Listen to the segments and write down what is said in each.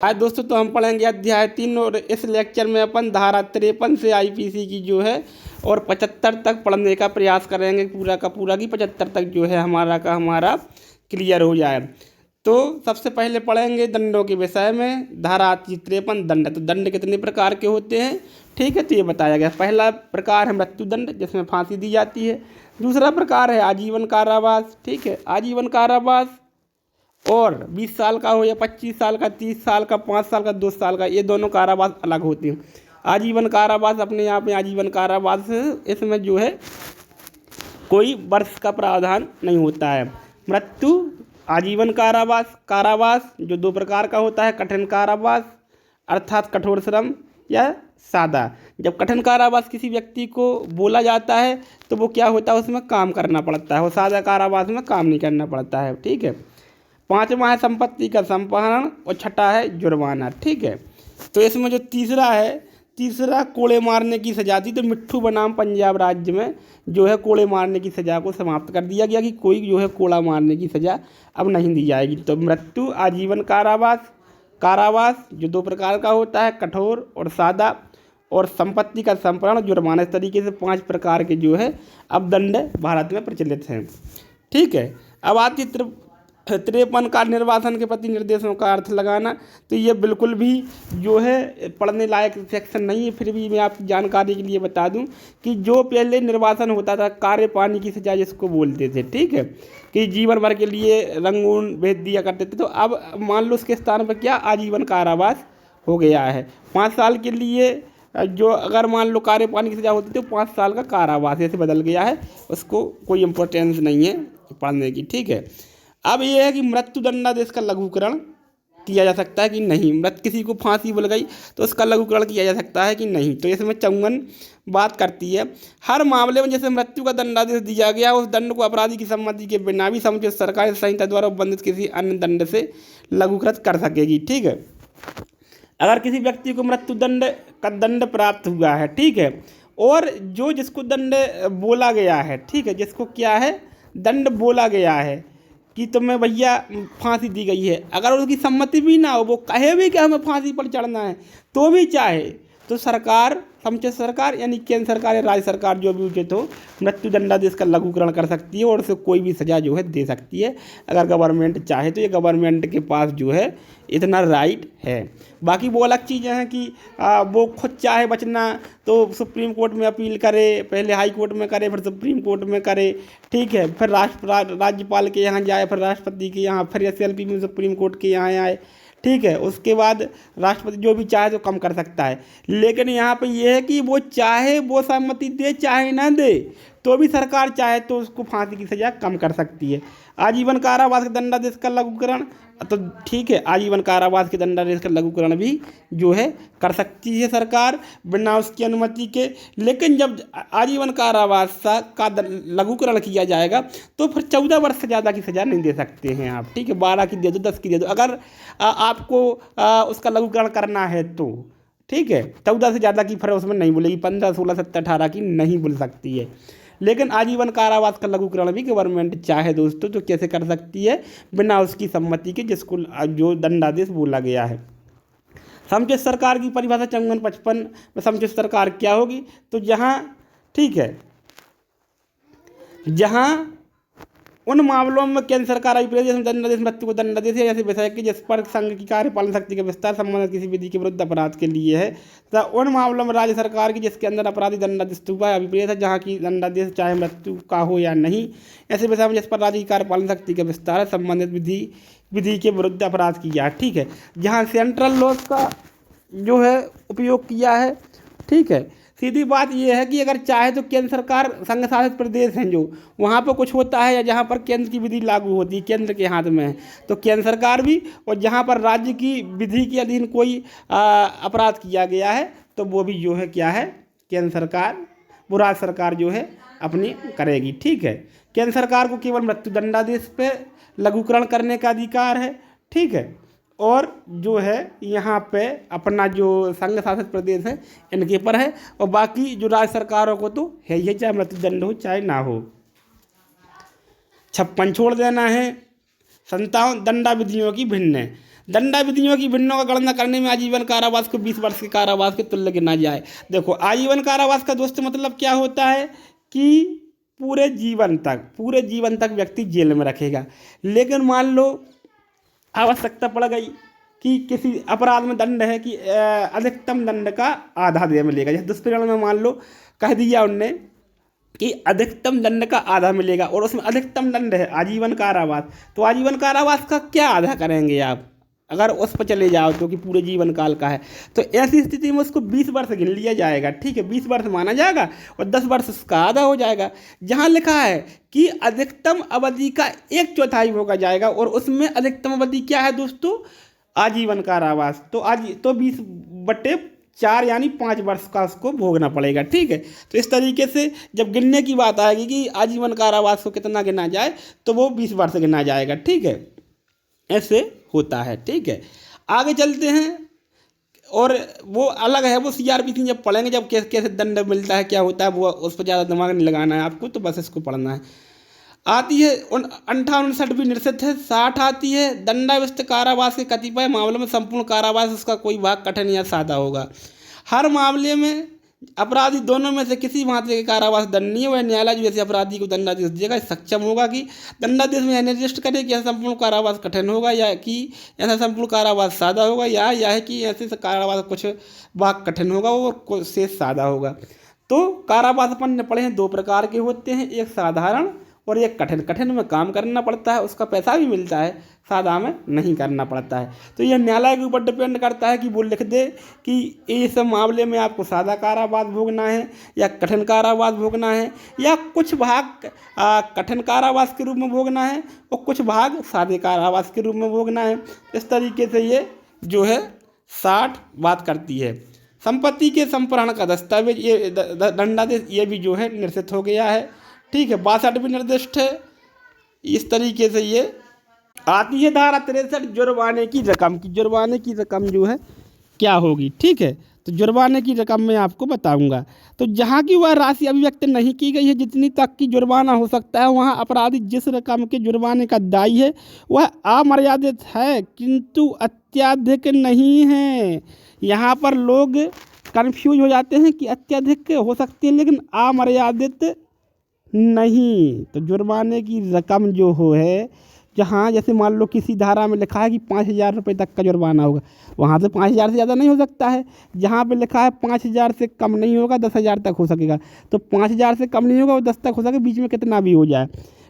आज दोस्तों तो हम पढ़ेंगे अध्याय 3 और इस लेक्चर में अपन धारा 53 से आईपीसी की जो है और 75 तक पढ़ने का प्रयास करेंगे, पूरा का पूरा की 75 तक जो है हमारा क्लियर हो जाए। तो सबसे पहले पढ़ेंगे दंडों के विषय में। धारा 53 दंड। तो दंड कितने प्रकार के होते हैं, ठीक है, तो ये बताया गया। पहला प्रकार है मृत्युदंड, जिसमें फांसी दी जाती है। दूसरा प्रकार है आजीवन कारावास, ठीक है, आजीवन कारावास और 20 साल का हो या 25 साल का, 30 साल का, 5 साल का, 2 साल का, ये दोनों कारावास अलग होते हैं। आजीवन कारावास अपने आप में आजीवन कारावास है, इसमें जो है कोई वर्ष का प्रावधान नहीं होता है। मृत्यु आजीवन कारावास। कारावास जो 2 प्रकार का होता है, कठिन कारावास अर्थात कठोर श्रम या सादा। जब कठिन कारावास किसी व्यक्ति को बोला जाता है तो वो क्या होता है, उसमें काम करना पड़ता है, और सादा कारावास में काम नहीं करना पड़ता है, ठीक है। 5वां है संपत्ति का संपहरण और 6ठा है जुर्माना, ठीक है। तो इसमें जो तीसरा कोड़े मारने की सजा थी, तो मिट्ठू बनाम पंजाब राज्य में जो है कोड़े मारने की सजा को समाप्त कर दिया गया कि कोई जो है कोड़ा मारने की सजा अब नहीं दी जाएगी। तो मृत्यु आजीवन कारावास जो 2 प्रकार का होता है, कठोर और सादा, और संपत्ति का संपहरण जुर्माना। इस तरीके से 5 प्रकार के जो है अब दंड भारत में प्रचलित हैं, ठीक है। अब आती 53 का निर्वासन के प्रति निर्देशों का अर्थ लगाना। तो ये बिल्कुल भी जो है पढ़ने लायक सेक्शन नहीं है, फिर भी मैं आपकी जानकारी के लिए बता दूं कि जो पहले निर्वासन होता था, कार्य पानी की सजा जिसको बोलते थे, ठीक है, कि जीवन भर के लिए रंगून भेज दिया करते थे। तो अब मान लो उसके स्थान पर क्या आजीवन कारावास हो गया है। 5 साल के लिए जो अगर मान लो कार्य पानी की सजा होती तो 5 साल का कारावास ऐसे बदल गया है, उसको कोई इम्पोर्टेंस नहीं है पढ़ने की, ठीक है। अब ये है कि मृत्यु दंडादेश का लघुकरण किया जा सकता है कि नहीं। किसी को फांसी मिल गई तो उसका लघुकरण किया जा सकता है कि नहीं। तो इसमें 54 बात करती है, हर मामले में जैसे मृत्यु का दंडादेश दिया गया, उस दंड को अपराधी की सम्मति के बिना भी समुचित सरकारी संहिता द्वारा उपबंधित किसी अन्य दंड से लघुकृत कर सकेगी, ठीक है। अगर किसी व्यक्ति को मृत्यु दंड का दंड प्राप्त हुआ है, ठीक है, और जिसको दंड बोला गया है, ठीक है, जिसको क्या है दंड बोला गया है कि तुम्हें भैया फांसी दी गई है, अगर उसकी सम्मति भी ना हो, वो कहे भी कि हमें फांसी पर चढ़ना है, तो भी चाहे तो सरकार, समुचित सरकार यानी केंद्र सरकार या राज्य सरकार जो भी उचित हो, मृत्यु दंडादेश का लघुकरण कर सकती है और उसे कोई भी सजा जो है दे सकती है, अगर गवर्नमेंट चाहे तो। ये गवर्नमेंट के पास जो है इतना राइट है। बाकी वो अलग चीज़ें हैं कि वो खुद चाहे बचना तो सुप्रीम कोर्ट में अपील करे, पहले हाई कोर्ट में करे, फिर सुप्रीम कोर्ट में करे, ठीक है, फिर राज्यपाल के यहाँ जाए, फिर राष्ट्रपति के यहाँ, फिर SLP में सुप्रीम कोर्ट के यहाँ आए, ठीक है, उसके बाद राष्ट्रपति जो भी चाहे तो कम कर सकता है। लेकिन यहाँ पे ये है कि वो चाहे वो सहमति दे चाहे ना दे, तो भी सरकार चाहे तो उसको फांसी की सजा कम कर सकती है। आजीवन कारावास के दंडादेश का लघुकरण, तो ठीक है, आजीवन कारावास के दंडादेश का लघुकरण भी जो है कर सकती है सरकार बिना उसकी अनुमति के। लेकिन जब आजीवन कारावास का लघुकरण किया जाएगा तो फिर 14 वर्ष से ज़्यादा की सज़ा नहीं दे सकते हैं आप, ठीक है। 12 की दे दो, 10 की दे दो, अगर आपको उसका लघुकरण करना है तो, ठीक है। 14 से ज़्यादा की फिर उसमें नहीं बोलेगी, 15, 16, 17, 18 की नहीं बोल सकती है। लेकिन आजीवन कारावास का लघुकरण भी गवर्नमेंट चाहे दोस्तों तो कैसे कर सकती है, बिना उसकी सम्मति के, जिसको जो दंडादेश बोला गया है। समुचित सरकार की परिभाषा 54-55 में समुचित सरकार क्या होगी, तो जहाँ, ठीक है, जहाँ उन मामलों में केंद्र सरकार अभिप्रेत दंडादेश मृत्यु को दंडादेश है जैसे विषय की जिस पर संघ की कार्यपालन शक्ति का विस्तार संबंधित किसी विधि के विरुद्ध अपराध के लिए है, तथा उन मामलों में राज्य सरकार की जिसके अंदर अपराधी दंडादेश हुआ है अभिप्रेत है, जहाँ की दंडादेश चाहे मृत्यु का हो या नहीं, ऐसे विषय में जिस पर राज्य की कार्यपालन शक्ति का विस्तार है संबंधित विधि के विरुद्ध अपराध किया, ठीक है, जहाँ सेंट्रल लॉज का जो है उपयोग किया है, ठीक है। सीधी बात यह है कि अगर चाहे तो केंद्र सरकार, संघ शासित प्रदेश हैं जो वहाँ पर कुछ होता है या जहाँ पर केंद्र की विधि लागू होती है, केंद्र के हाथ में है, तो केंद्र सरकार भी, और जहाँ पर राज्य की विधि के अधीन कोई अपराध किया गया है तो वो भी जो है क्या है, केंद्र सरकार, वो राज्य सरकार जो है अपनी करेगी, ठीक है। केंद्र सरकार को केवल मृत्यु दंडादेश पे लघुकरण करने का अधिकार है, ठीक है, और जो है यहाँ पे अपना जो संघ शासित प्रदेश है इनके पर है, और बाकी जो राज्य सरकारों को तो है ही, चाहे मृत्युदंड हो चाहे ना हो। 56 छोड़ देना है। 57 दंडा विधियों की भिन्न है। दंडा विधियों की भिन्नों का गणना करने में आजीवन कारावास को 20 वर्ष के कारावास के तुल्य गिना जाए। देखो आजीवन कारावास का दोस्त मतलब क्या होता है कि पूरे जीवन तक व्यक्ति जेल में रखेगा। लेकिन मान लो आवश्यकता पड़ गई कि किसी अपराध में दंड है कि अधिकतम दंड का आधा दे मिलेगा। जैसे दुष्प्रेरण में मान लो कह दिया उनने कि अधिकतम दंड का आधा मिलेगा और उसमें अधिकतम दंड है आजीवन कारावास, तो आजीवन कारावास का क्या आधा करेंगे आप अगर उस पर चले जाओ तो, कि पूरे जीवन काल का है। तो ऐसी स्थिति में उसको 20 वर्ष गिन लिया जाएगा, ठीक है, 20 वर्ष माना जाएगा और 10 वर्ष उसका आधा हो जाएगा। जहाँ लिखा है कि अधिकतम अवधि का 1/4 होगा जाएगा और उसमें अधिकतम अवधि क्या है दोस्तों, आजीवन कारावास, तो 20/4 यानी 5 वर्ष का उसको भोगना पड़ेगा, ठीक है। तो इस तरीके से जब गिनने की बात आएगी कि आजीवन कारावास को कितना गिना जाए तो वो 20 वर्ष गिना जाएगा, ठीक है, ऐसे होता है, ठीक है। आगे चलते हैं और वो अलग है, वो CRPC जब पढ़ेंगे जब कैसे दंड मिलता है क्या होता है, वो उस पर ज़्यादा दिमाग नहीं लगाना है आपको, तो बस इसको पढ़ना है। आती है 58-59 भी निश्चित है। 60 आती है दंडाविष्ट कारावास के कतिपय मामलों में संपूर्ण कारावास उसका कोई भाग कठिन या सादा होगा। हर मामले में अपराधी दोनों में से किसी मात्रा के कारावास दंडनीय वह न्यायालय जो ऐसे अपराधी को दंडादेश देगा सक्षम होगा कि दंडादेश में यह निर्दिष्ट करे कि यह संपूर्ण कारावास कठिन होगा या कि ऐसा संपूर्ण कारावास सादा होगा या यह है कि ऐसे कारावास कुछ भाग कठिन होगा और शेष सादा होगा। तो कारावास अपन ने पढ़े हैं 2 प्रकार के होते हैं, एक साधारण और एक कठिन। कठिन में काम करना पड़ता है, उसका पैसा भी मिलता है, सादा में नहीं करना पड़ता है। तो ये न्यायालय के ऊपर डिपेंड करता है कि वो लिख दे कि इस मामले में आपको सादा कारावास भोगना है या कठिन कारावास भोगना है या कुछ भाग कठिन कारावास के रूप में भोगना है और कुछ भाग सादे कारावास के रूप में भोगना है। इस तरीके से ये जो है 60 बात करती है। संपत्ति के संप्रहरण का दस्तावेज ये दंडादेश ये भी जो है निश्चित हो गया है, ठीक है। 62 भी निर्दिष्ट है। इस तरीके से ये आती है धारा 63 जुर्माने की रकम की। जुर्माने की रकम जो है क्या होगी, ठीक है। तो जुर्माने की रकम मैं आपको बताऊंगा। तो जहाँ की वह राशि अभिव्यक्त नहीं की गई है जितनी तक की जुर्माना हो सकता है, वहाँ अपराधी जिस रकम के जुर्माने का दायी है वह अमर्यादित है किंतु अत्यधिक नहीं है। यहाँ पर लोग कन्फ्यूज हो जाते हैं कि अत्यधिक हो सकती है लेकिन अमर्यादित नहीं। तो जुर्माने की रकम जो है जहाँ जैसे मान लो किसी धारा में लिखा है कि 5,000 रुपये तक का जुर्माना होगा, वहाँ से 5,000 से ज़्यादा नहीं हो सकता है। जहाँ पे लिखा है 5,000 से कम नहीं होगा, 10,000 तक हो सकेगा। तो 5,000 से कम नहीं होगा और 10 तक हो सके, बीच में कितना भी हो जाए।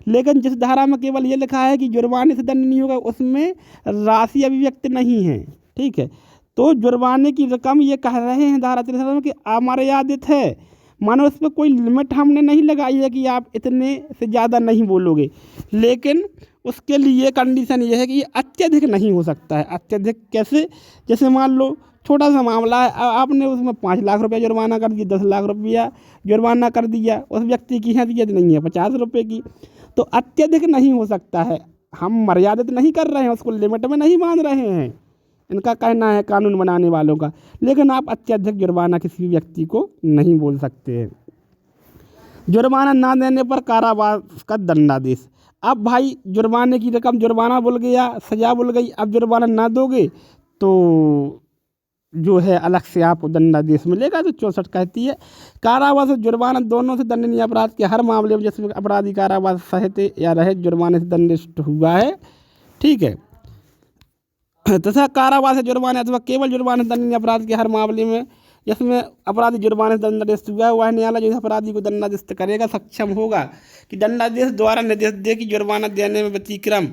लेकिन जिस धारा में केवल ये लिखा है कि जुर्माने से दंड नहीं होगा उसमें राशि अभिव्यक्त नहीं है, ठीक है। तो जुर्माने की रकम ये कह रहे हैं धारा 63 में कि अमर्यादित है, मानो उस पर कोई लिमिट हमने नहीं लगाई है कि आप इतने से ज़्यादा नहीं बोलोगे, लेकिन उसके लिए कंडीशन ये है कि ये अत्यधिक नहीं हो सकता है। अत्यधिक कैसे, जैसे मान लो छोटा सा मामला है, आपने उसमें 5 लाख रुपया जुर्माना कर दिया, 10 लाख रुपया जुर्माना कर दिया, उस व्यक्ति की हैसियत नहीं है 50 रुपये की, तो अत्यधिक नहीं हो सकता है। हम मर्यादित नहीं कर रहे हैं, उसको लिमिट में नहीं बांध रहे हैं, इनका कहना है कानून बनाने वालों का। लेकिन आप अत्यधिक जुर्माना किसी भी व्यक्ति को नहीं बोल सकते हैं। जुर्माना ना देने पर कारावास का दंडादेश। अब भाई जुर्माने की रकम, जुर्माना बोल गया, सजा बोल गई, अब जुर्माना ना दोगे तो जो है अलग से आपको दंडादेश मिलेगा। तो 64 कहती है कारावास और जुर्माना दोनों से दंडनीय अपराध के हर मामले में जिसमें अपराधी कारावास सहित या रहित जुर्माने से दंडित हुआ है, ठीक है, तथा कारावास जुर्माने अथवा केवल जुर्माने से दंडनीय अपराध के हर मामले में जिसमें अपराधी जुर्माने से दंडादेश हुआ है वह न्यायालय जो अपराधी को दंडादेश करेगा सक्षम होगा कि दंडादेश द्वारा निर्देश दे कि जुर्माना देने में व्यतिक्रम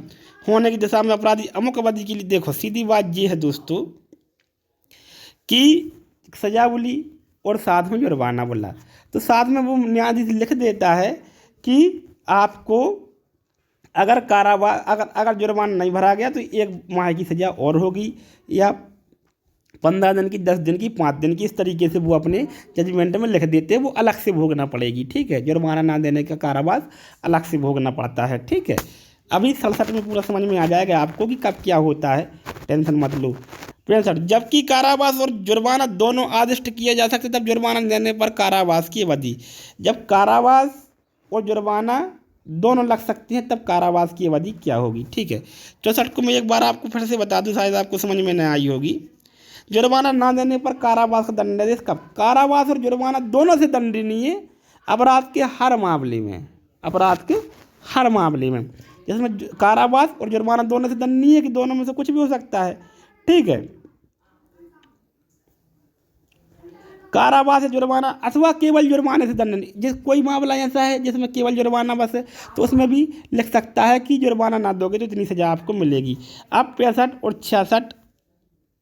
होने की दिशा में अपराधी अमुक अवधि के लिए। देखो सीधी बात ये है दोस्तों कि सजा बोली और साथ में जुर्माना बोला, तो साथ में वो न्यायाधीश लिख देता है कि आपको अगर कारावास अगर जुर्माना नहीं भरा गया तो 1 माह की सज़ा और होगी या 15 दिन की, 10 दिन की, 5 दिन की, इस तरीके से वो अपने जजमेंट में लिख देते हैं। वो अलग से भोगना पड़ेगी, ठीक है। जुर्माना ना देने का कारावास अलग से भोगना पड़ता है, ठीक है। अभी 67 में पूरा समझ में आ जाएगा आपको कि कब क्या होता है, टेंशन मत लो। 65 जबकि कारावास और जुर्माना दोनों आदिष्ट किए जा सकते तब जुर्माना देने पर कारावास की अवधि। जब कारावास और जुर्माना दोनों लग सकती हैं, तब कारावास की अवधि क्या होगी। ठीक है, 64 को मैं एक बार आपको फिर से बता दूं, शायद आपको समझ में न आई होगी। जुर्माना ना देने पर कारावास का दंडादेश कब? कारावास और जुर्माना दोनों से दंडनीय अपराध के हर मामले में, अपराध के हर मामले में, जिसमें कारावास और जुर्माना दोनों से दंडनीय है कि दोनों में से कुछ भी हो सकता है। ठीक है, कारावास या जुर्माना अथवा केवल जुर्माने से दंडनीय, जिस कोई मामला ऐसा है जिसमें केवल जुर्माना बस है, तो उसमें भी लिख सकता है कि जुर्माना ना दोगे तो इतनी सजा आपको मिलेगी। अब 65 और 66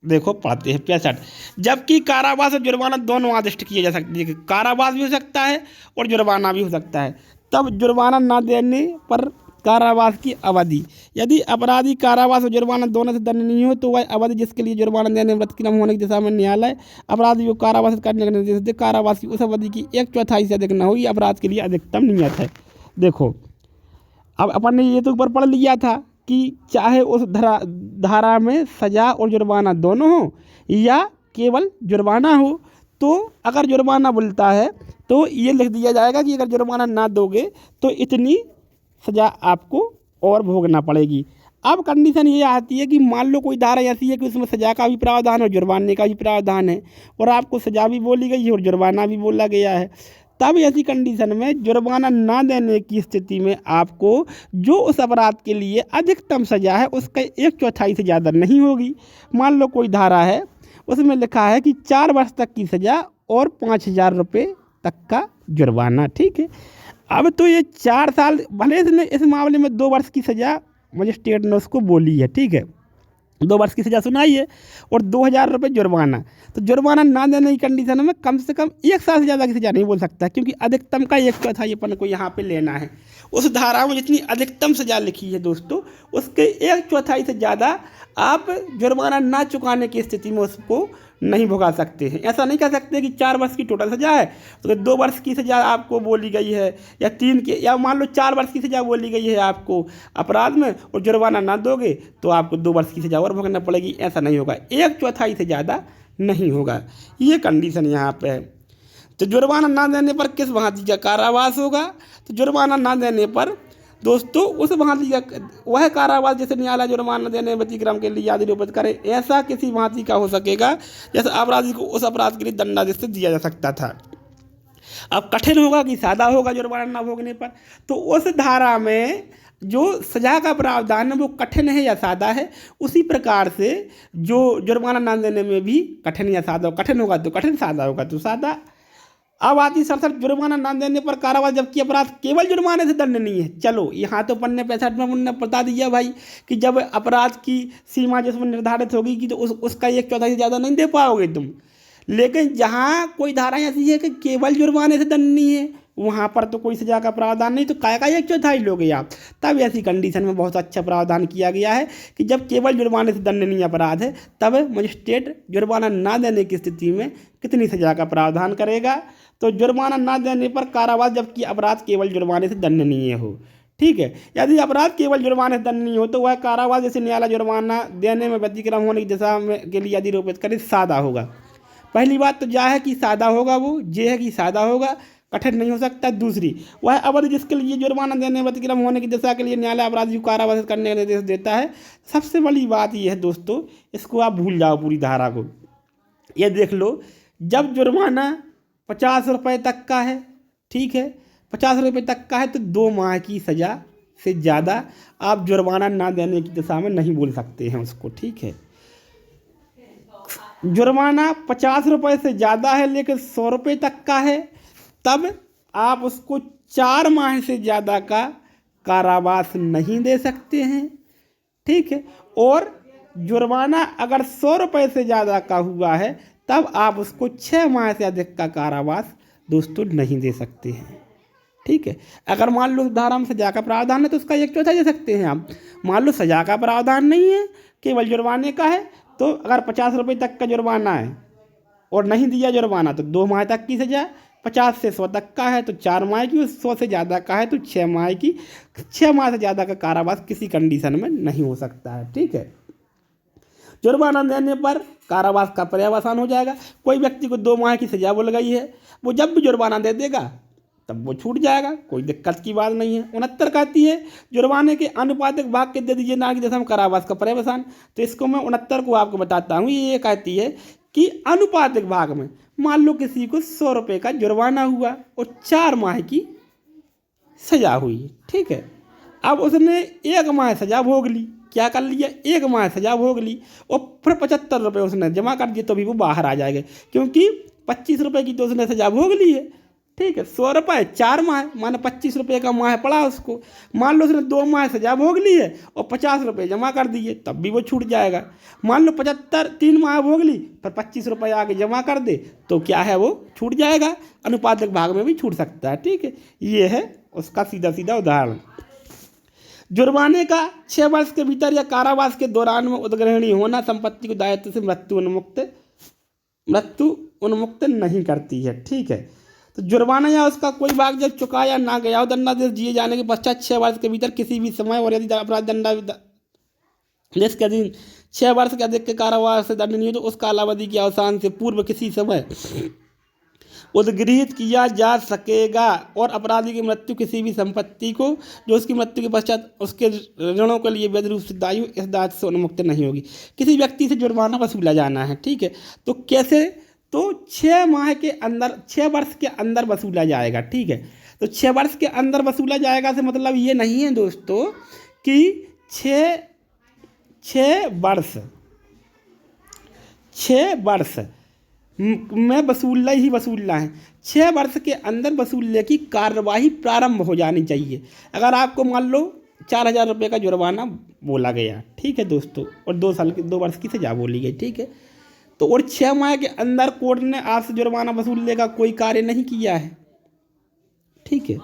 देखो पढ़ते हैं। 65, जबकि कारावास और जुर्माना दोनों आदिष्ट किए जा सकते हैं, कारावास भी हो सकता है और जुर्माना भी हो सकता है। तब जुर्माना ना देने पर कारावास की अवधि, यदि अपराधी कारावास और जुर्माना दोनों से दंडनीय हो तो वह अवधि जिसके लिए जुर्माना देने व्रत की न होने की दिशा में न्यायालय अपराधी को कारावास करने का निर्देश दे, कारावास की उस अवधि की 1/4 से अधिक न होगी। अपराध के लिए अधिकतम नियत है। देखो, अब अपन ने ये तो ऊपर पढ़ लिया था कि चाहे उस धारा में सजा और जुर्माना दोनों हो या केवल जुर्माना हो, तो अगर जुर्माना बोलता है तो ये लिख दिया जाएगा कि अगर जुर्माना ना दोगे तो इतनी सजा आपको और भोगना पड़ेगी। अब कंडीशन ये आती है कि मान लो कोई धारा ऐसी है कि उसमें सजा का भी प्रावधान है और जुर्माने का भी प्रावधान है, और आपको सजा भी बोली गई है और जुर्माना भी बोला गया है। तब ऐसी कंडीशन में जुर्माना ना देने की स्थिति में आपको जो उस अपराध के लिए अधिकतम सजा है उसका 1/4 से ज़्यादा नहीं होगी। मान लो कोई धारा है, उसमें लिखा है कि 4 वर्ष तक की सजा और 5,000 रुपये तक का जुर्माना। ठीक है, अब तो ये 4 साल, भले इसने इस मामले में 2 वर्ष की सजा मजिस्ट्रेट ने उसको बोली है, ठीक है, 2 वर्ष की सजा सुनाई है और 2,000 रुपये जुर्माना, तो जुर्माना ना देने की कंडीशन में कम से कम 1 साल से ज़्यादा की सजा नहीं बोल सकता, क्योंकि अधिकतम का 1/4 अपन को यहाँ पे लेना है। उस धारा में जितनी अधिकतम सजा लिखी है दोस्तों, उसके 1/4 से ज़्यादा आप जुर्माना ना चुकाने की स्थिति में उसको नहीं भुगा सकते हैं। ऐसा नहीं कह सकते कि 4 वर्ष की टोटल सजा है तो 2 वर्ष की सजा आपको बोली गई है, या 3 के, या मान लो 4 वर्ष की सजा बोली गई है आपको अपराध में और जुर्माना ना दोगे तो आपको 2 वर्ष की सजा और भुगतना पड़ेगी। ऐसा नहीं होगा, 1/4 से ज़्यादा नहीं होगा। ये कंडीशन यहाँ पे है। तो जुर्माना ना देने पर किस भांति का कारावास होगा? तो जुर्माना ना देने पर दोस्तों उस भांति का वह कारावास जैसे न्यायालय जुर्माना देने व्यतिक्रम के लिए आदि निरूपित करे, ऐसा किसी भांति का हो सकेगा जैसे अपराधी को उस अपराध के लिए दंडादेश दिया जा सकता था। अब कठिन होगा कि सादा होगा जुर्माना ना भोगने पर? तो उस धारा में जो सजा का प्रावधान है वो कठिन है या सादा है, उसी प्रकार से जो जुर्माना ना देने में भी कठिन या सादा, कठिन होगा तो कठिन, सादा होगा तो सादा। अब आती सरसर जुर्माना ना देने पर कारावास, जबकि अपराध केवल जुर्माने से दंडनीय है। चलो यहाँ तो अपन ने 65 में उन्होंने बता दिया भाई कि जब अपराध की सीमा जिसमें निर्धारित होगी कि तो उसका 1/4 से ज़्यादा नहीं दे पाओगे तुम। लेकिन जहाँ कोई धारा ऐसी है कि केवल जुर्माने से दंडनीय है, वहाँ पर तो कोई सजा का प्रावधान नहीं, तो काय का 1/4 लोगे आप। तब ऐसी कंडीशन में बहुत अच्छा प्रावधान किया गया है कि जब केवल जुर्माने से दंडनीय अपराध है तब मजिस्ट्रेट जुर्माना ना देने की स्थिति में कितनी सजा का प्रावधान करेगा? तो जुर्माना ना देने पर कारावास, जबकि अपराध केवल जुर्माने से दंडनीय हो। ठीक है, यदि अपराध केवल जुर्माने से दंडनीय हो तो वह कारावास जैसे न्यायालय जुर्माना देने में व्यतिक्रम होने की दिशा में के लिए यदि निरूपित करे सादा होगा। पहली बात तो यह है कि सादा होगा, वो ये है कि सादा होगा, कठिन नहीं हो सकता। दूसरी, वह अवधि जिसके लिए जुर्माना देने व्यतिक्रम होने की दिशा के लिए न्यायालय अपराधी को कारावास करने का निर्देश देता है। सबसे बड़ी बात यह है दोस्तों, इसको आप भूल जाओ पूरी धारा को। ये देख लो, जब जुर्माना 50 रुपये तक का है, ठीक है, 50 रुपये तक का है, तो 2 माह की सज़ा से ज़्यादा आप जुर्माना ना देने की दिशा में नहीं बोल सकते हैं उसको। ठीक है, जुर्माना 50 रुपये से ज़्यादा है लेकिन 100 रुपये तक का है, तब आप उसको 4 माह से ज़्यादा का कारावास नहीं दे सकते हैं। ठीक है, और जुर्माना अगर 100 रुपये से ज़्यादा का हुआ है तब आप उसको 6 माह से अधिक का कारावास दोस्तों नहीं दे सकते हैं। ठीक है, अगर मान लो धारा में सजा का प्रावधान है तो उसका 1/4 दे सकते हैं आप। मान लो सजा का प्रावधान नहीं है, केवल जुर्माने का है, तो अगर 50 रुपये तक का जुर्माना है और नहीं दिया जुर्माना तो 2 माह तक की सजा, 50 से 100 तक का है तो 4 माह की, 100 से ज़्यादा का है तो 6 माह की। 6 माह से ज़्यादा का कारावास किसी कंडीशन में नहीं हो सकता है। ठीक है, जुर्माना देने पर कारावास का पर्यावसान हो जाएगा। कोई व्यक्ति को 2 माह की सजा बोल गई है, वो जब भी जुर्माना दे देगा तब वो छूट जाएगा, कोई दिक्कत की बात नहीं है। 69 कहती है जुर्माने के आनुपातिक भाग के दे दीजिए ना कि जैसे हम कारावास का पर्यवसान। तो इसको मैं 69 को आपको बताता हूँ। ये कहती है कि अनुपातिक भाग में मान लो किसी को 100 रुपये का जुर्माना हुआ और 4 माह की सजा हुई, ठीक है। अब उसने 1 माह सजा भोग ली, क्या कर लिया, 1 माह सजा भोग ली और फिर 75 रुपये उसने जमा कर दिए, तो भी वो बाहर आ जाएगा, क्योंकि 25 रुपये की तो उसने सजा भोग ली है, ठीक है। 100 रुपये 4 माह माने 25 रुपये का माह पड़ा उसको। मान लो उसने 2 माह सजा भोग ली है और 50 रुपये जमा कर दिए, तब भी वो छूट जाएगा। मान लो 75 3 माह भोग ली, पर 25 रुपये आगे जमा कर दे, तो क्या है, वो छूट जाएगा। अनुपातिक भाग में भी छूट सकता है, ठीक है। ये है उसका सीधा सीधा उदाहरण। जुर्माने का 6 वर्ष के भीतर या कारावास के दौरान में उद्ग्रहणी होना संपत्ति को दायित्व से मृत्यु उन्मुक्त नहीं करती है, ठीक है। तो जुर्माना या उसका कोई भाग जब चुकाया ना गया हो, दंडादेश दिए जाने के पश्चात 6 वर्ष के भीतर किसी भी समय और यदि अपराध दंडादेश के अधीन 6 वर्ष के अधिक के कारावास से दंडनीय हो, तो उस कालावधि के अवसान से पूर्व किसी समय उद्गृहित किया जा सकेगा। और अपराधी की मृत्यु किसी भी संपत्ति को जो उसकी मृत्यु के पश्चात उसके ऋणों के लिए वैध रूप से दायी हो, इस दायित्व से उन्मुक्त नहीं होगी। किसी व्यक्ति से जुर्माना वसूला जाना है, ठीक है, तो कैसे, तो 6 माह के अंदर 6 वर्ष के अंदर वसूला जाएगा, ठीक है। तो 6 वर्ष के अंदर वसूला जाएगा से मतलब ये नहीं है दोस्तों कि 6 वर्ष में वसूलना ही वसूलना है। 6 वर्ष के अंदर वसूलने की कार्यवाही प्रारंभ हो जानी चाहिए। अगर आपको मान लो 4000 रुपये का जुर्माना बोला गया, ठीक है दोस्तों, और 2 वर्ष की सजा बोली गई, ठीक है, तो और 6 माह के अंदर कोर्ट ने आपसे जुर्माना वसूलने का कोई कार्य नहीं किया है, ठीक है,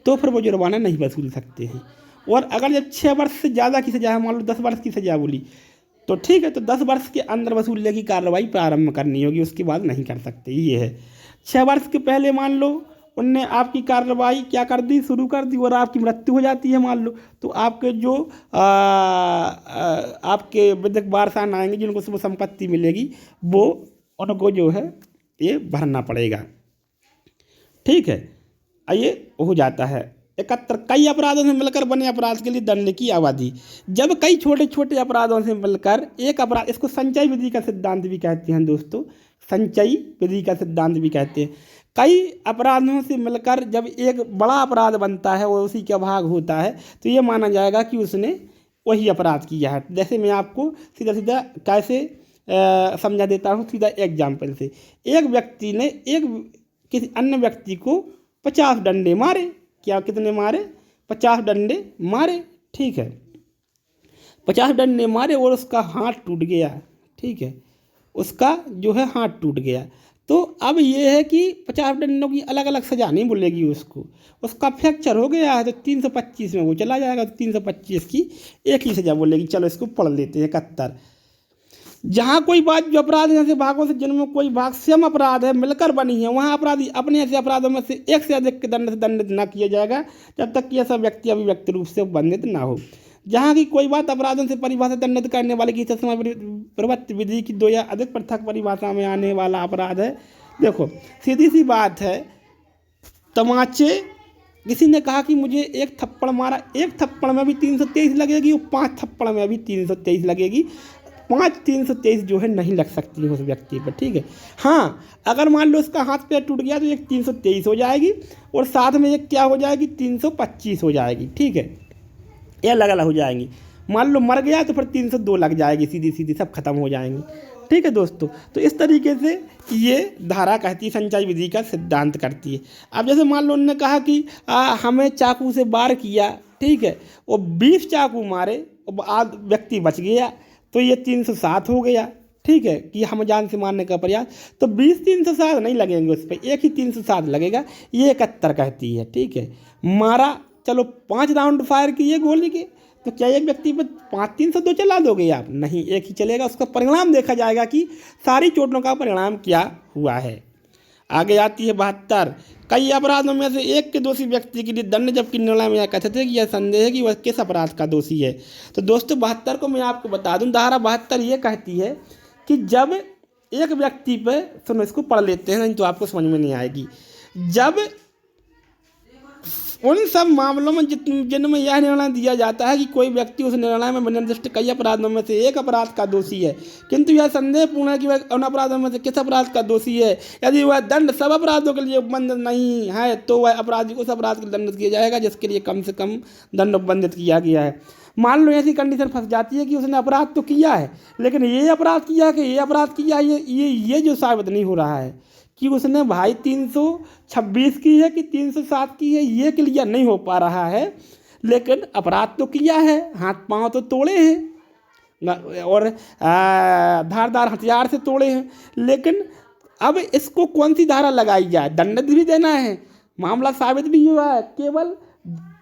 तो फिर वो जुर्माना नहीं वसूल सकते हैं। और अगर जब 6 वर्ष से ज़्यादा की सजा है, मान लो 10 वर्ष की सजा बोली, तो ठीक है, तो 10 वर्ष के अंदर वसूलने की कार्रवाई प्रारंभ करनी होगी, उसके बाद नहीं कर सकते। ये है 6 वर्ष के पहले मान लो उनने आपकी कार्रवाई क्या कर दी, शुरू कर दी, और आपकी मृत्यु हो जाती है मान लो, तो आपके जो आपके विधिक वारसान आएंगे जिनको वो संपत्ति मिलेगी, वो उनको जो है ये भरना पड़ेगा, ठीक है। ये हो जाता है। 71 कई अपराधों से मिलकर बने अपराध के लिए दंड की अवधि। जब कई छोटे छोटे अपराधों से मिलकर एक अपराध, इसको संचयी विधि का सिद्धांत भी कहते हैं दोस्तों, संचयी विधि का सिद्धांत भी कहते हैं। कई अपराधों से मिलकर जब एक बड़ा अपराध बनता है और उसी का भाग होता है, तो ये माना जाएगा कि उसने वही अपराध किया है। जैसे मैं आपको सीधा सीधा कैसे समझा देता हूँ, सीधा एग्जाम्पल से। एक व्यक्ति ने किसी अन्य व्यक्ति को 50 डंडे मारे, क्या कितने मारे, 50 डंडे मारे, ठीक है, 50 डंडे मारे और उसका हाथ टूट गया, ठीक है, उसका जो है हाथ टूट गया। तो अब ये है कि 50 डंडों की अलग अलग सजा नहीं बोलेगी उसको, उसका फ्रैक्चर हो गया है तो 325 में वो चला जाएगा, तो 325 की एक ही सजा बोलेगी। चलो इसको पढ़ लेते हैं। 71 जहाँ कोई बात जो अपराध ऐसे भागों से जिनमें कोई भाग स्वयं अपराध है मिलकर बनी है, वहाँ अपराधी अपने ऐसे अपराधों में से एक से अधिक के दंड से दंडित न किया जाएगा जब तक कि ऐसा व्यक्ति अभिव्यक्ति रूप से बंधित ना हो। जहाँ की कोई बात अपराधों से परिभाषा दंडित करने वाले की समय प्रवृत्ति विधि की 2 या अधिक पृथक परिभाषा में आने वाला अपराध है। देखो सीधी सी बात है, तमाचे, किसी ने कहा कि मुझे 1 थप्पड़ मारा, 1 थप्पड़ में भी 323 लगेगी और 5 थप्पड़ में भी 323 लगेगी। 323 जो है नहीं लग सकती है उस व्यक्ति पर, ठीक है। हाँ, अगर मान लो उसका हाथ पैर टूट गया तो एक 323 हो जाएगी और साथ में एक क्या हो जाएगी, 325 हो जाएगी, ठीक है, ये अलग अलग हो जाएंगी। मान लो मर गया तो फिर 302 लग जाएगी, सीधी सीधी सब खत्म हो जाएंगे, ठीक है दोस्तों। तो इस तरीके से ये धारा कहती है, संचयी विधि का सिद्धांत करती है। अब जैसे मान लो उन्होंने कहा कि हमें चाकू से वार किया, ठीक है, और 20 चाकू मारे और व्यक्ति बच गया, तो ये 307 हो गया, ठीक है, कि हम जान से मारने का प्रयास, तो 20 307 नहीं लगेंगे उस पर, एक ही 307 लगेगा। ये 71 कहती है, ठीक है। मारा, चलो 5 राउंड फायर किए गोली के, तो क्या एक व्यक्ति पर 302 चला दोगे आप? नहीं, एक ही चलेगा। उसका परिणाम देखा जाएगा कि सारी चोटों का परिणाम क्या हुआ है। आगे आती है 72 कई अपराधों में से एक के दोषी व्यक्ति के लिए दंड जबकि निर्णय में यह कथित है कि यह संदेह है कि वह किस अपराध का दोषी है। तो दोस्तों 72 को मैं आपको बता दूं, धारा 72 ये कहती है कि जब एक व्यक्ति पे, सुनो इसको पढ़ लेते हैं नहीं तो आपको समझ में नहीं आएगी। जब उन सब मामलों में जिनमें यह निर्णय दिया जाता है कि कोई व्यक्ति उस निर्णय में निर्दिष्ट कई अपराधों में से एक अपराध का दोषी है, किंतु यह संदेहपूर्ण है कि वह उन अपराधों में से किस अपराध का दोषी है। यदि वह दंड सब अपराधों के लिए उपबंधित नहीं है तो वह अपराधी उस अपराध के दंडित किया जाएगा जिसके लिए कम से कम दंड उपबंधित किया गया है। मान लो ऐसी कंडीशन फंस जाती है कि उसने अपराध तो किया है, लेकिन ये अपराध किया कि ये अपराध किया, ये जो साबित नहीं हो रहा है कि उसने भाई 326 की है कि 307 की है, ये क्लियर नहीं हो पा रहा है। लेकिन अपराध तो किया है, हाथ पांव तो तोड़े हैं और धारदार हथियार से तोड़े हैं, लेकिन अब इसको कौन सी धारा लगाई जाए, दंड भी देना है, मामला साबित भी हुआ है, केवल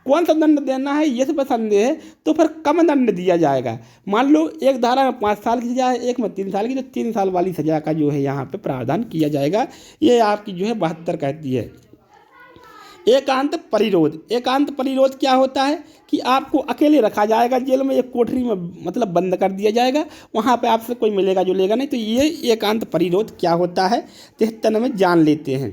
कौन सा दंड देना है ये सब संदेह है, तो फिर कम दंड दिया जाएगा। मान लो एक धारा में 5 साल की सजा है, एक में 3 साल की, तो 3 साल वाली सजा का जो है यहाँ पे प्रावधान किया जाएगा। ये आपकी जो है 72 कहती है। एकांत परिरोध। एकांत परिरोध क्या होता है कि आपको अकेले रखा जाएगा जेल में, एक कोठरी में मतलब बंद कर दिया जाएगा, वहाँ पे आपसे कोई मिलेगा जुलेगा नहीं। तो ये एकांत परिरोध क्या होता है 73 में जान लेते हैं।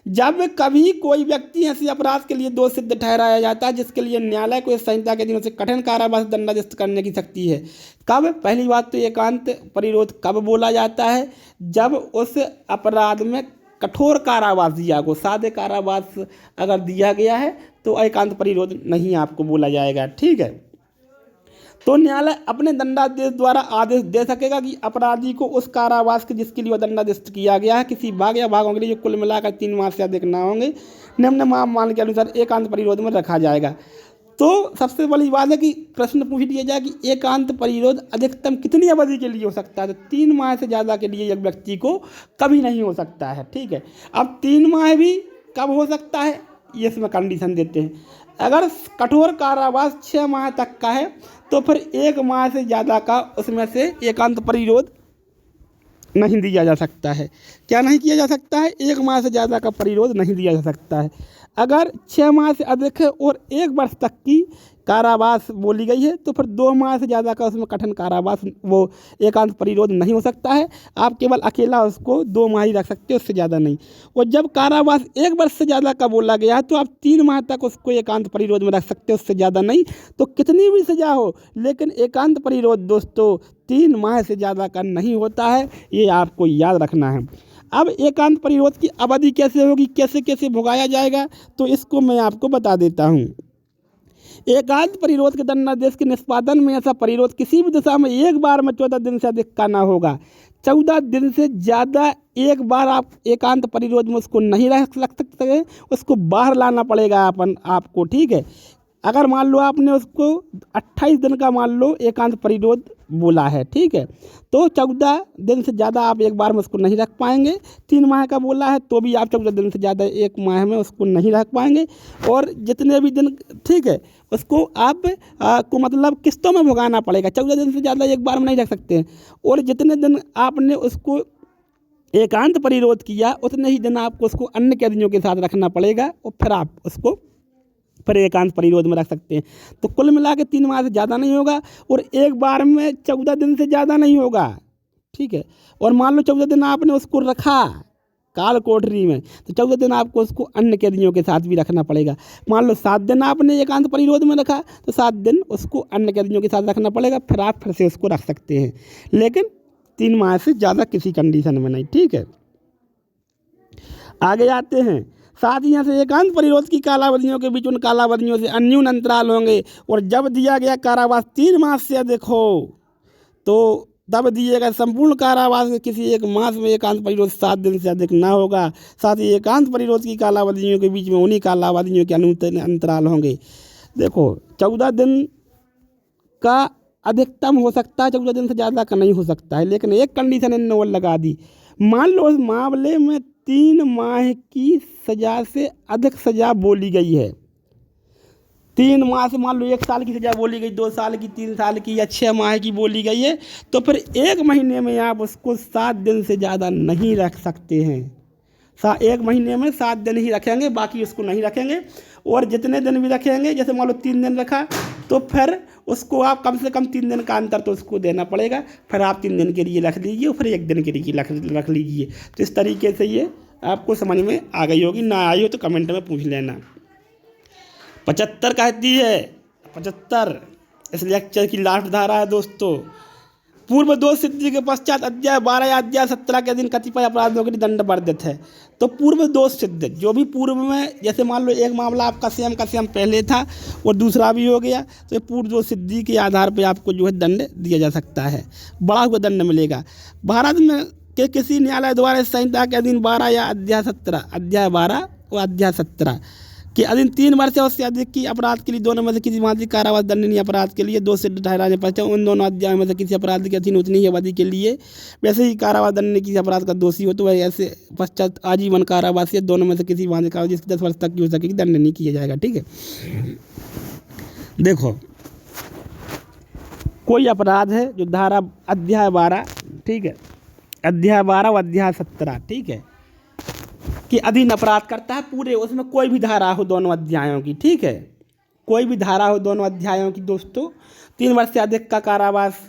जब कभी कोई व्यक्ति ऐसे अपराध के लिए दोषी सिद्ध ठहराया जाता है जिसके लिए न्यायालय को इस संहिता के दिनों से कठिन कारावास दंडादेश करने की शक्ति है। कब? पहली बात तो एकांत परिरोध कब बोला जाता है? जब उस अपराध में कठोर कारावास दिया गया, सादे कारावास अगर दिया गया है तो एकांत परिरोध नहीं आपको बोला जाएगा। ठीक है, तो न्यायालय अपने दंडादेश द्वारा आदेश दे सकेगा कि अपराधी को उस कारावास के जिसके लिए दंडादेश किया गया है किसी भाग या भागों के लिए जो कुल मिलाकर 3 माह से अधिक ना होंगे निम्न मानदंड के अनुसार एकांत परिरोध में रखा जाएगा। तो सबसे बड़ी बात है कि प्रश्न पूछ लिया जाए कि एकांत परिरोध अधिकतम कितनी अवधि के लिए हो सकता है, तो 3 माह से ज़्यादा के लिए एक व्यक्ति को कभी नहीं हो सकता है। ठीक है, अब 3 माह भी कब हो सकता है ये इसमें कंडीशन देते हैं। अगर कठोर कारावास 6 माह तक का है तो फिर 1 माह से ज़्यादा का उसमें से एकांत परिरोध नहीं दिया जा सकता है। क्या नहीं किया जा सकता है? 1 माह से ज़्यादा का परिरोध नहीं दिया जा सकता है। अगर 6 माह से अधिक है और 1 वर्ष तक की कारावास बोली गई है तो फिर 2 माह से ज़्यादा का उसमें कठिन कारावास वो एकांत परिरोध नहीं हो सकता है। आप केवल अकेला उसको 2 माह ही रख सकते हो, उससे ज़्यादा नहीं। और जब कारावास 1 वर्ष से ज़्यादा का बोला गया है तो आप 3 माह तक उसको एकांत परिरोध में रख सकते हो, उससे ज़्यादा नहीं। तो कितनी भी सज़ा हो लेकिन एकांत परिरोध दोस्तों 3 माह से ज़्यादा का नहीं होता है, ये आपको याद रखना है। अब एकांत परिरोध की अवधि कैसे होगी, कैसे कैसे भुगाया जाएगा, तो इसको मैं आपको बता देता हूँ। एकांत परिरोध के दंडादेश के निष्पादन में ऐसा परिरोध किसी भी दिशा में एक बार में 14 दिन से अधिक का ना होगा। 14 दिन से ज़्यादा एक बार आप एकांत परिरोध में उसको नहीं रख सकते, उसको बाहर लाना पड़ेगा आपको। ठीक है, अगर मान लो आपने उसको 28 दिन का मान लो एकांत परिरोध बोला है, ठीक है, तो 14 दिन से ज़्यादा आप एक बार में उसको नहीं रख पाएंगे। 3 माह का बोला है तो भी आप 14 दिन से ज़्यादा 1 माह में उसको नहीं रख पाएंगे। और जितने भी दिन, ठीक है, उसको आप को मतलब किस्तों में भुगाना पड़ेगा। 14 दिन से ज़्यादा एक बार में नहीं रख सकते हैं। और जितने दिन आपने उसको एकांत परिरोध किया उतने ही दिन आपको उसको अन्य कैदियों के साथ रखना पड़ेगा और फिर आप उसको फिर एकांत परिरोध में रख सकते हैं। तो कुल मिला के 3 माह से ज़्यादा नहीं होगा और एक बार में 14 दिन से ज़्यादा नहीं होगा। ठीक है, और मान लो 14 दिन आपने उसको रखा काल कोठरी में तो 14 दिन आपको उसको अन्य कैदियों के साथ भी रखना पड़ेगा। मान लो 7 दिन आपने एकांत परिरोध में रखा तो 7 दिन उसको अन्य कैदियों के साथ रखना पड़ेगा, फिर आप फिर से उसको रख सकते हैं, लेकिन 3 माह से ज़्यादा किसी कंडीशन में नहीं। ठीक है, आगे आते हैं। साथ ही यहाँ से एकांत परिरोध की कालावधियों के बीच उन कालावधियों से अन्यून अंतराल होंगे और जब दिया गया कारावास 3 माह से अधिक हो तो तब दिएगा संपूर्ण कारावास के किसी एक मास में एकांत परिरोध 7 दिन से अधिक ना होगा। साथ ही एकांत परिरोध की कालावधियों के बीच में उन्हीं कालावधियों के अन्यून अंतराल होंगे। देखो 14 दिन का अधिकतम हो सकता है, 14 दिन से ज़्यादा का नहीं हो सकता है, लेकिन एक कंडीशन इन्होंने और लगा दी। मान लो इस मामले में 3 माह की सज़ा से अधिक सज़ा बोली गई है। 3 माह से मान लो 1 साल की सज़ा बोली गई, 2 साल की, 3 साल की या 6 माह की बोली गई है, तो फिर 1 महीने में आप उसको 7 दिन से ज़्यादा नहीं रख सकते हैं। 1 महीने में 7 दिन ही रखेंगे, बाकी उसको नहीं रखेंगे। और जितने दिन भी रखेंगे, जैसे मान लो 3 दिन रखा तो फिर उसको आप कम से कम 3 दिन का अंतर तो उसको देना पड़ेगा, फिर आप 3 दिन के लिए रख लीजिए और फिर 1 दिन के लिए रख लीजिए। तो इस तरीके से ये आपको समझ में आ गई होगी, ना आई हो तो कमेंट में पूछ लेना। 75 कहती है 75 इस लेक्चर की लास्ट धारा है दोस्तों। पूर्व दोष सिद्धि के पश्चात अध्याय 12 या अध्याय 17 के अधीन कतिपय अपराधों के लिए दंड वर्धित है। तो पूर्व दोष सिद्ध जो भी पूर्व में, जैसे मान लो एक मामला आपका सेम का सेम पहले था और दूसरा भी हो गया, तो ये पूर्व दोष सिद्धि के आधार पर आपको जो है दंड दिया जा सकता है, बड़ा हुआ दंड मिलेगा। भारत में के किसी न्यायालय द्वारा इस संहिता के अधीन 12 या अध्याय 12 और अध्याय 17 के अधीन 3 वर्ष या उससे अधिक की अपराध के लिए दोनों में से किसी भांति कारावास दंडनीय अपराध के लिए दोष सिद्ध ठहराने पर उन दोनों अध्यायों में से किसी अपराध के अधीन उतनी ही अवधि के लिए वैसे ही कारावास दंडनीय किसी अपराध का दोषी हो तो वह ऐसे पश्चात आजीवन कारावास या दोनों में से किसी भांति का जिसकी 10 वर्ष तक की हो सकेगी दंडनीय किया जाएगा। ठीक है, देखो कोई अपराध है जो धारा अध्याय 12, ठीक है, अध्याय 12 और अध्याय 17, ठीक है, कि अधीन अपराध करता है, पूरे उसमें कोई भी धारा हो दोनों अध्यायों की, ठीक है, कोई भी धारा हो दोनों अध्यायों की दोस्तों, 3 वर्ष से अधिक का कारावास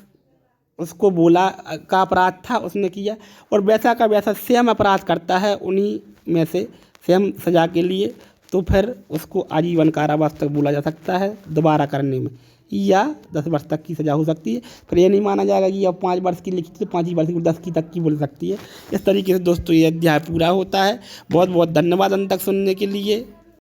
उसको बोला का अपराध था उसने किया और वैसा का वैसा सेम अपराध करता है उन्हीं में से सेम सजा के लिए, तो फिर उसको आजीवन कारावास तक बोला जा सकता है दोबारा करने में, या 10 वर्ष तक की सज़ा हो सकती है। फिर ये नहीं माना जाएगा कि अब 5 वर्ष की लिखी तो 5 ही वर्ष की 10 की तक की बोल सकती है। इस तरीके से दोस्तों ये अध्याय पूरा होता है। बहुत बहुत धन्यवाद अंत तक सुनने के लिए।